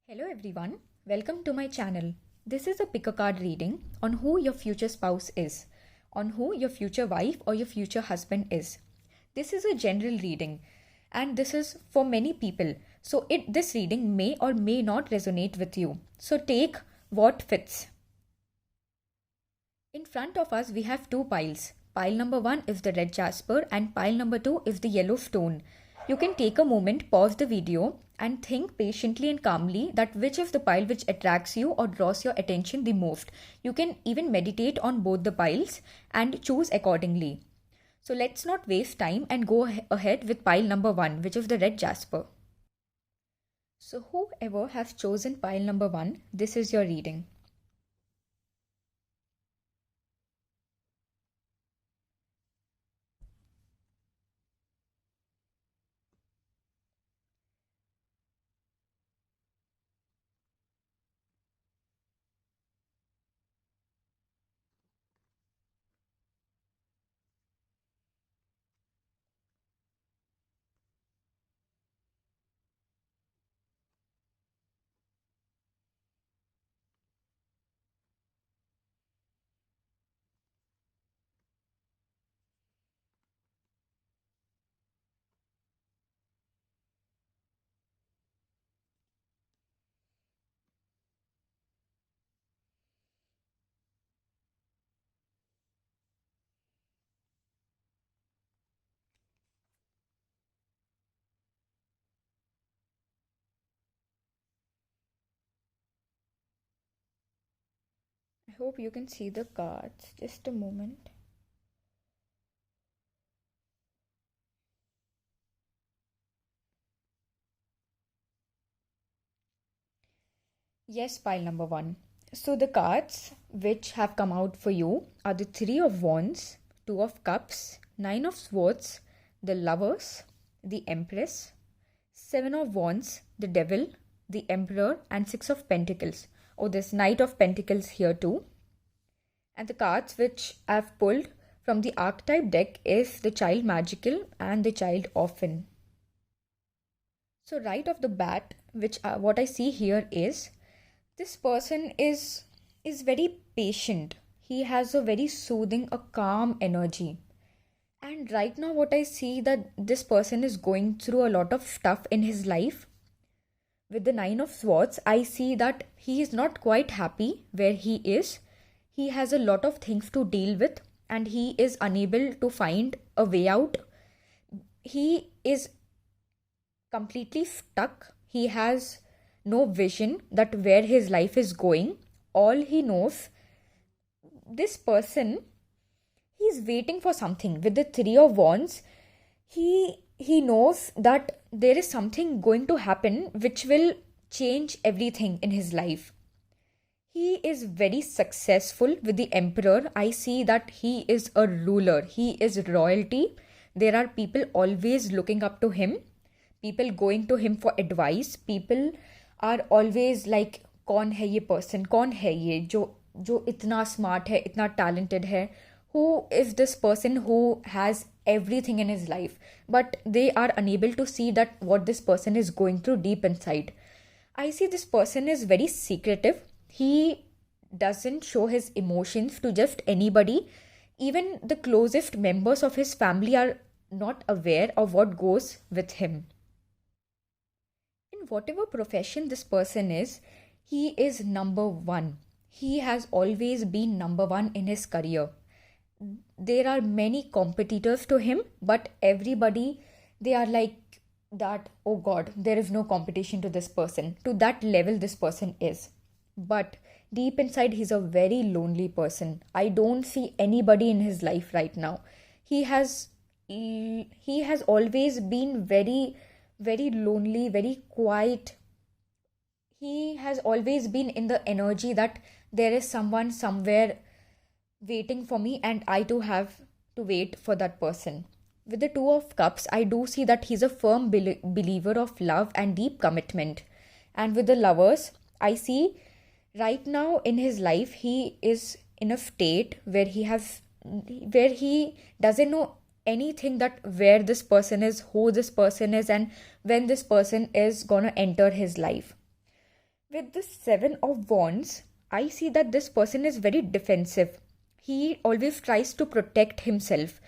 Hello everyone, welcome to my channel. This is a pick a card reading on who your future spouse is, on who your future wife or your future husband is. This is a general reading and this is for many people. So this reading may or may not resonate with you. So take what fits. In front of us we have two piles. Pile number 1 is the red jasper and pile number 2 is the yellow stone. You can take a moment, pause the video and think patiently and calmly that which is the pile which attracts you or draws your attention the most. You can even meditate on both the piles and choose accordingly. So let's not waste time and go ahead with pile number 1, which is the red jasper. So whoever has chosen pile number 1, this is your reading. I hope you can see the cards. Just a moment. Yes, pile number 1. So the cards which have come out for you are the 3 of Wands, 2 of Cups, 9 of Swords, the Lovers, the Empress, 7 of Wands, the Devil, the Emperor and 6 of Pentacles. Oh, there's Knight of Pentacles here too. And the cards which I've pulled from the archetype deck is the Child Magical and the Child Orphan. So right off the bat, what I see here is this person is very patient. He has a very soothing, a calm energy. And right now what I see that this person is going through a lot of stuff in his life. With the 9 of Swords, I see that he is not quite happy where he is. He has a lot of things to deal with and he is unable to find a way out. He is completely stuck. He has no vision that where his life is going. All he knows, this person, he's waiting for something. With the 3 of Wands, he knows that there is something going to happen which will change everything in his life. He is very successful with the Emperor. I see that he is a ruler. He is royalty. There are people always looking up to him. People going to him for advice. People are always like, कौन है ये person? कौन है ये जो इतना smart है, इतना talented है? Who is this person who has everything in his life? But they are unable to see that what this person is going through deep inside. I see this person is very secretive. He doesn't show his emotions to just anybody. Even the closest members of his family are not aware of what goes with him. In whatever profession this person is, he is number 1. He has always been number 1 in his career. There are many competitors to him, but everybody, they are like that, oh God, there is no competition to this person. To that level this person is. But deep inside, he's a very lonely person. I don't see anybody in his life right now. He has always been very, very lonely, very quiet. He has always been in the energy that there is someone somewhere waiting for me and I too have to wait for that person. With the 2 of Cups, I do see that he's a firm believer of love and deep commitment. And with the Lovers, I see right now in his life, he is in a state where he doesn't know anything that where this person is, who this person is, and when this person is gonna enter his life. With the Seven of Wands, I see that this person is very defensive. He always tries to protect himself.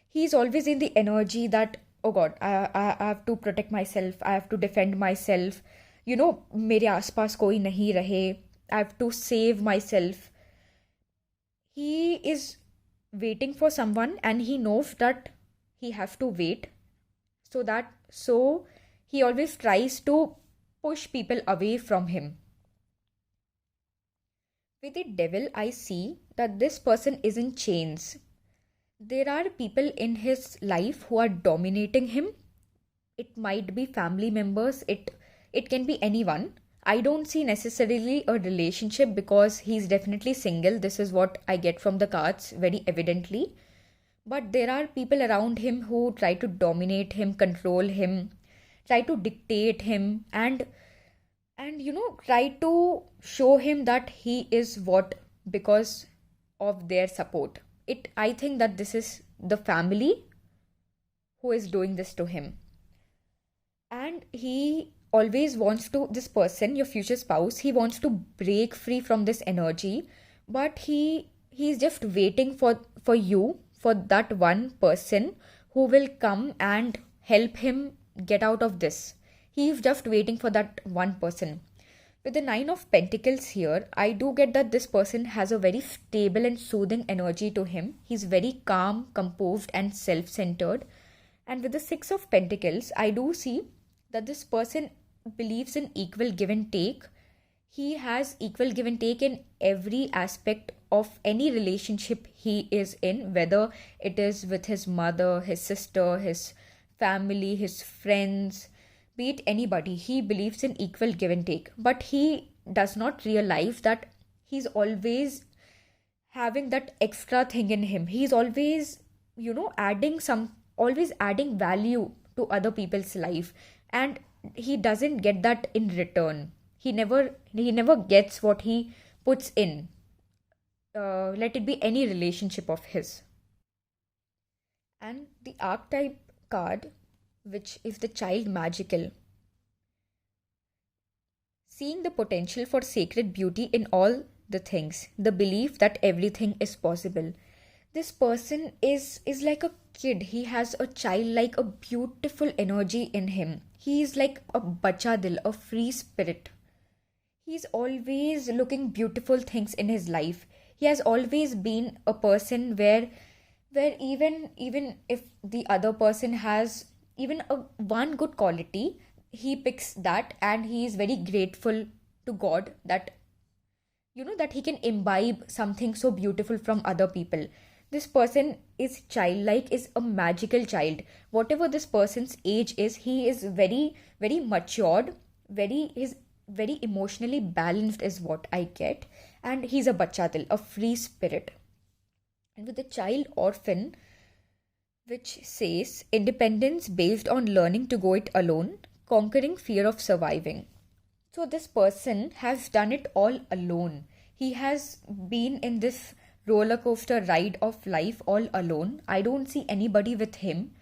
He's always in the energy that, oh God, I have to protect myself, I have to defend myself. मेरे आसपास कोई नहीं रहे. I have to save myself. He is waiting for someone and he knows that he have to wait. So he always tries to push people away from him. With the devil, I see that this person is in chains. There are people in his life who are dominating him. It might be family members, it can be anyone. I don't see necessarily a relationship because he's definitely single. This is what I get from the cards very evidently. But there are people around him who try to dominate him, control him, try to dictate him, and try to show him that he is what because of their support. I think that this is the family who is doing this to him. And he always wants to, this person, your future spouse, he wants to break free from this energy, but he's just waiting for you, for that one person who will come and help him get out of this. He's just waiting for that one person. With the Nine of Pentacles here, I do get that this person has a very stable and soothing energy to him. He's very calm, composed, and self centered. And with the Six of Pentacles, I do see that this person believes in equal give and take. He has equal give and take in every aspect of any relationship he is in, whether it is with his mother, his sister, his family, his friends, be it anybody. He believes in equal give and take, but he does not realize that he's always having that extra thing in him. He's always, always adding value to other people's life, and he doesn't get that in return. He never gets what he puts in. Let it be any relationship of his. And the archetype card, which is the child magical, seeing the potential for sacred beauty in all the things, the belief that everything is possible. This person is like a kid. He has a childlike, a beautiful energy in him. He is like a bacha dil, a free spirit. He's always looking beautiful things in his life. He has always been a person where even if the other person has even one good quality, he picks that and he is very grateful to God that that he can imbibe something so beautiful from other people. This person is childlike, is a magical child. Whatever this person's age is, he is very very matured, is very emotionally balanced is what I get. And he's a bachadil, a free spirit. And with the child orphan, which says independence based on learning to go it alone, conquering fear of surviving. So this person has done it all alone. He has been in this roller coaster ride of life all alone. I don't see anybody with him.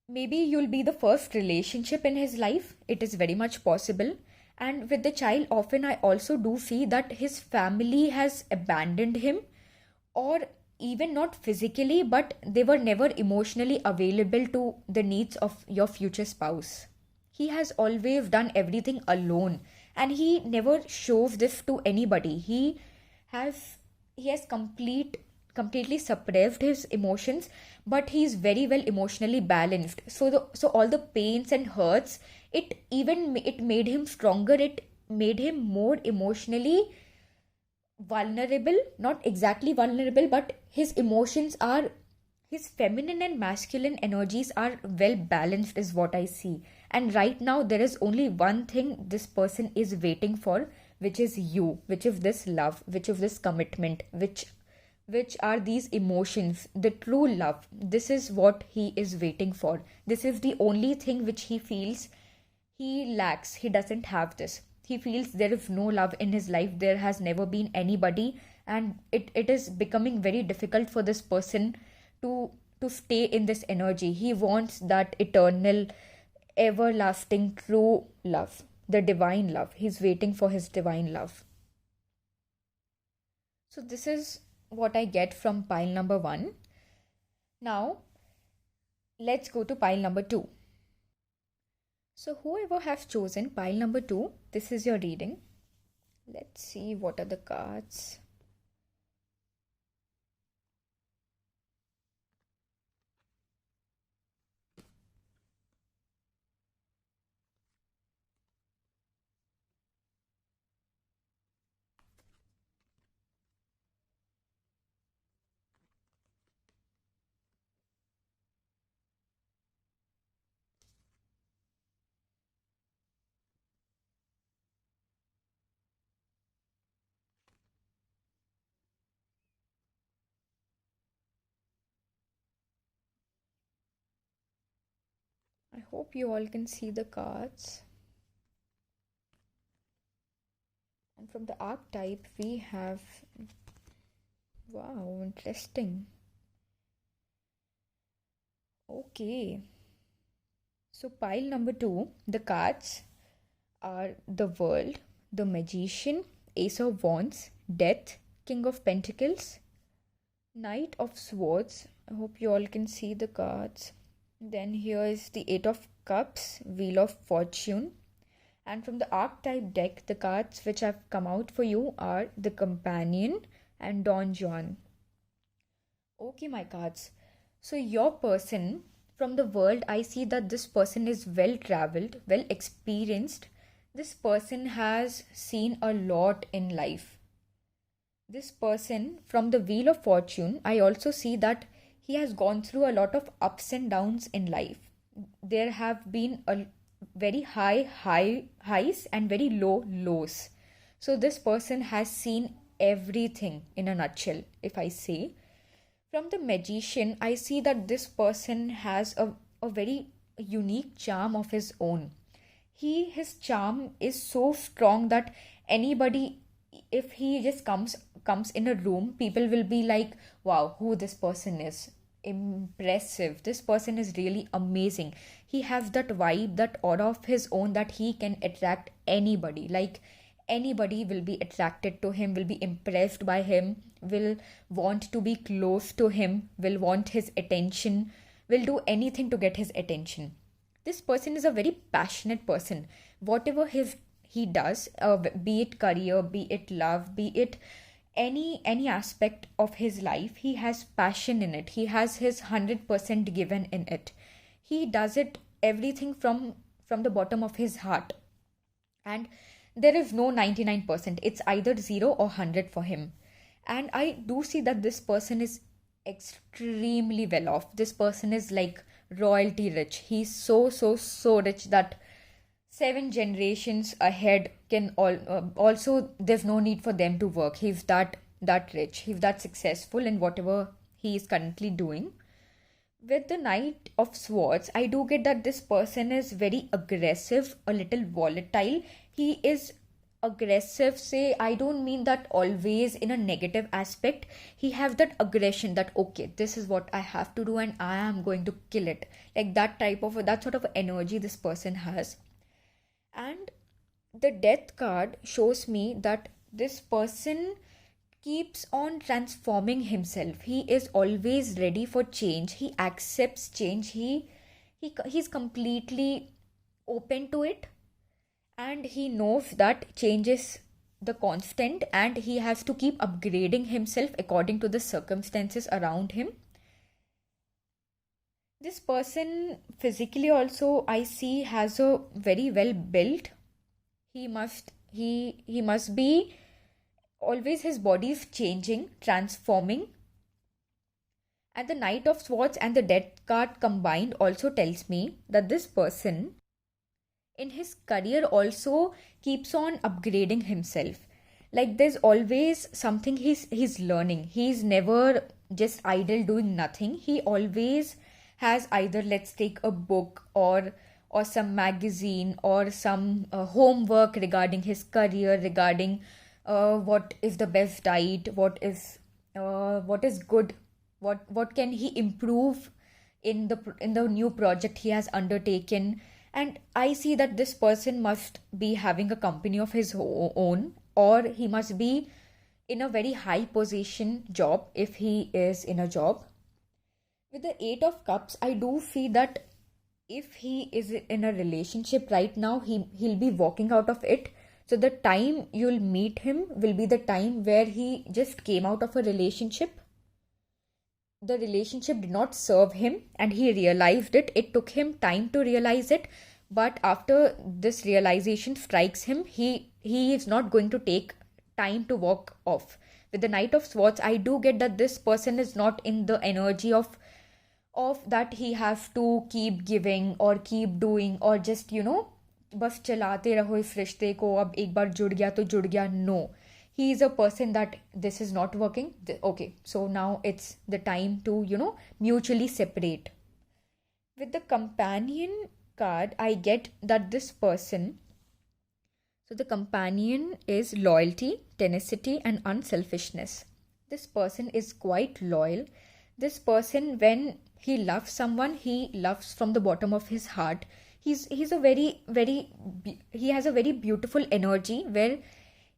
Maybe you'll be the first relationship in his life. It is very much possible. And with the child orphan, I also do see that his family has abandoned him, or even not physically, but they were never emotionally available to the needs of your future spouse. He has always done everything alone, and he never shows this to anybody. He has completely suppressed his emotions, but he is very well emotionally balanced. So all the pains and hurts, it made him stronger. It made him more emotionally vulnerable, not exactly vulnerable, but his emotions are, his feminine and masculine energies are well balanced is what I see. And right now there is only one thing this person is waiting for, which is you, which is this love, which is this commitment, which are these emotions, the true love. This is what he is waiting for. This is the only thing which he feels he lacks. He doesn't have this. He feels there is no love in his life. There has never been anybody, and it is becoming very difficult for this person to stay in this energy. He wants that eternal, everlasting, true love. the divine love. He's waiting for his divine love. So this is what I get from pile number 1. Now let's go to pile number 2. So whoever has chosen pile number 2, this is your reading. Let's see what are the cards. I hope you all can see the cards. And from the archetype, we have, wow, interesting. Okay. So, pile number 2, the cards are the World, the Magician, Ace of Wands, Death, King of Pentacles, Knight of Swords. I hope you all can see the cards. Then here is the Eight of Cups, Wheel of Fortune. And from the archetype deck, the cards which have come out for you are the Companion and Don Juan. Okay, my cards. So your person, from the World, I see that this person is well traveled, well experienced. This person has seen a lot in life. This person, from the Wheel of Fortune, I also see that he has gone through a lot of ups and downs in life. There have been a very highs and very low lows. So this person has seen everything in a nutshell, if I say. From the Magician, I see that this person has a very unique charm of his own. His charm is so strong that anybody, if he just comes in a room, people will be like, wow, who this person is. Impressive. This person is really amazing. He has that vibe, that aura of his own, that he can attract anybody. Like anybody will be attracted to him, will be impressed by him, will want to be close to him, will want his attention, will do anything to get his attention. This person is a very passionate person. Whatever he does, be it career, be it love, be it any aspect of his life, he has passion in it. He has his 100% given in it. He does it everything from the bottom of his heart. And there is no 99%. It's either 0 or 100 for him. And I do see that this person is extremely well off. This person is like royalty rich. He's so rich that 7 generations ahead can also, there's no need for them to work. He's that rich. He's that successful in whatever he is currently doing. With the Knight of Swords, I do get that this person is very aggressive, a little volatile. He is aggressive, say, I don't mean that always in a negative aspect. He have that aggression that, okay, this is what I have to do and I am going to kill it. Like that sort of energy this person has. And the Death card shows me that this person keeps on transforming himself. He is always ready for change. He accepts change. He's completely open to it, and he knows that change is the constant and he has to keep upgrading himself according to the circumstances around him. This person physically also, I see, has a very well built. He must be always, his body is changing, transforming. And the Knight of Swords and the Death card combined also tells me that this person in his career also keeps on upgrading himself. Like there's always something he's learning. He's never just idle doing nothing. He always has either, let's take a book or some magazine or some homework regarding his career, regarding what is the best diet, what is good, what can he improve in the new project he has undertaken. And I see that this person must be having a company of his own, or he must be in a very high position job if he is in a job. With the Eight of Cups, I do feel that if he is in a relationship right now, he'll be walking out of it. So the time you'll meet him will be the time where he just came out of a relationship. The relationship did not serve him and he realized it. It took him time to realize it, but after this realization strikes him, he is not going to take time to walk off. With the Knight of Swords, I do get that this person is not in the energy of that he has to keep giving or keep doing or just बस चलाते रहो इस रिश्ते को, अब एक बार जुड़ गया तो जुड़ गया. No, he is a person that this is not working. Okay, so now it's the time to mutually separate. With the Companion card, I get that this person, so the Companion is loyalty, tenacity and unselfishness. This person is quite loyal. This person, when he loves someone, he loves from the bottom of his heart. He's a he has a very beautiful energy where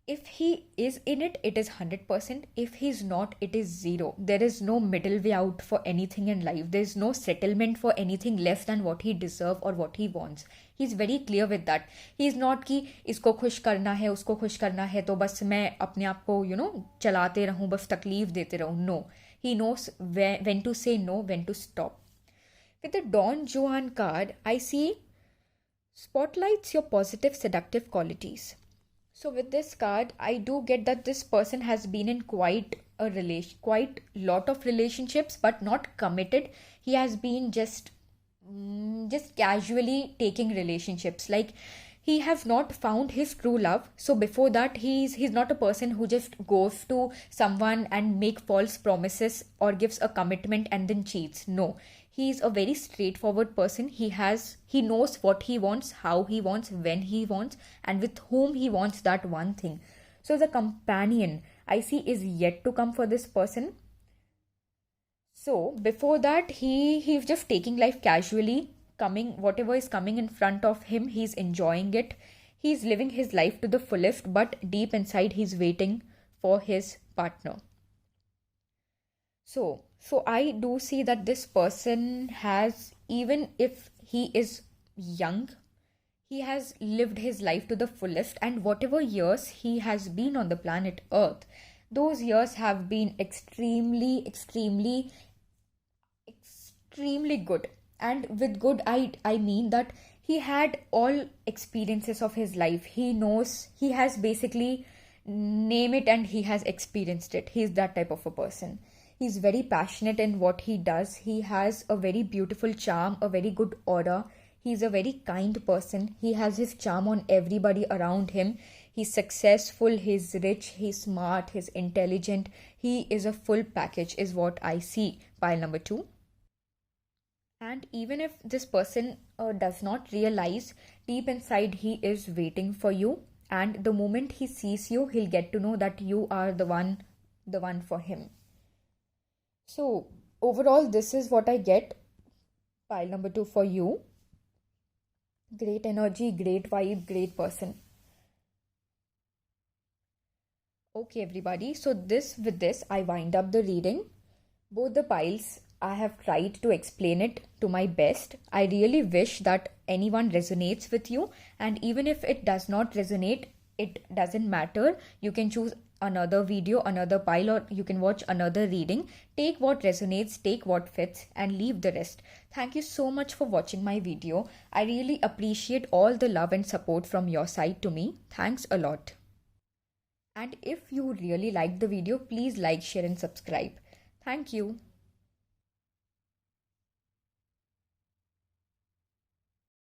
if he is in it, it is 100%. If he's not, it is 0. There is no middle way out for anything in life. There is no settlement for anything less than what he deserves or what he wants. He's very clear with that. He's not कि इसको खुश करना है, उसको खुश करना है, तो बस मैं अपने आप को चलाते रहूं, बस तकलीफ देते रहूं. No, he knows when to say no, when to stop. With the Don Juan card, I see spotlights your positive seductive qualities. So with this card, I do get that this person has been in quite lot of relationships, but not committed. He has been just casually taking relationships. Like he has not found his true love. So before that, he's not a person who just goes to someone and make false promises or gives a commitment and then cheats. No. He's a very straightforward person. He knows what he wants, how he wants, when he wants, and with whom he wants that one thing. So the Companion I see is yet to come for this person. So before that, he's just taking life casually, whatever is coming in front of him, he's enjoying it. He's living his life to the fullest, but deep inside he's waiting for his partner. So I do see that this person has, even if he is young, he has lived his life to the fullest, and whatever years he has been on the planet Earth, those years have been extremely good. And with good, I mean that he had all experiences of his life. He knows, he has basically name it and he has experienced it. He's that type of a person. He's very passionate in what he does. He has a very beautiful charm, a very good aura. He's a very kind person. He has his charm on everybody around him. He's successful, he's rich, he's smart, he's intelligent. He is a full package is what I see. Pile number 2. And even if this person does not realize, deep inside he is waiting for you. And the moment he sees you, he'll get to know that you are the one for him. So overall, this is what I get. Pile number 2 for you. Great energy, great vibe, great person. Okay, everybody. So with this, I wind up the reading. Both the piles, I have tried to explain it to my best. I really wish that anyone resonates with you. And even if it does not resonate, it doesn't matter. You can choose another video, another pile, or you can watch another reading. Take what resonates, take what fits, and leave the rest. Thank you so much for watching my video. I really appreciate all the love and support from your side to me. Thanks a lot. And if you really liked the video, please like, share and subscribe. Thank you.